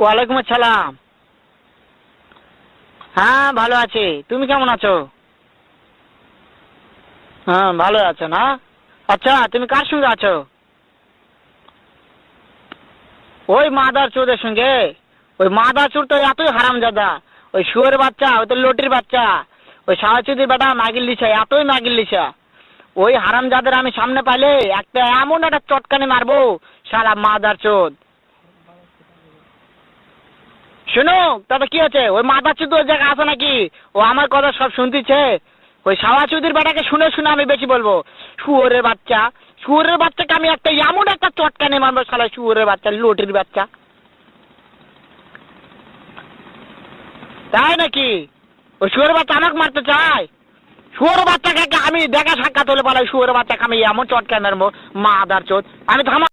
ওয়ালাইকুম আসসালাম। হ্যাঁ ভালো আছি, তুমি কেমন আছো? হ্যাঁ ভালো আছো না? আচ্ছা তুমি কার সঙ্গে আছো? ওই মাদার চোদের সঙ্গে। ওই মাদার চোর তো এতই হারামজাদা। ওই শুয়োরের বাচ্চা, ওই তো লটির বাচ্চা। ওই সাওয়াচুদির বেটা মাগিল লিসা, এতই মাগিল লিসা। ওই হারামজাদের আমি সামনে পাইলে একটা এমন একটা চটকানি মারবো, শালা মাদার চোদ। শোনো, তাতে কি আছে? ওই মাদার চোদ ওই জায়গায় আছে নাকি? ও আমার কথা সব শুনতিছে। ওই সাওয়াচুদির বেটাকে শুনে শুনে আমি বেশি বলবো। শুয়োরের বাচ্চা, শুয়োরের বাচ্চাকে আমি একটা এমন একটা চটকানি মারবো, শালা শুয়োরের বাচ্চা, লটির বাচ্চা। তাই নাকি? ওই শুয়োরের বাচ্চা আমাকে মারতে চায়? শুয়োরের বাচ্চাকে আমি দেখা সাক্ষাৎ হলে পালাই, শুয়োরের বাচ্চাকে আমি এমন চটকানি মারবো, মাদার চোদ। আমি থামা।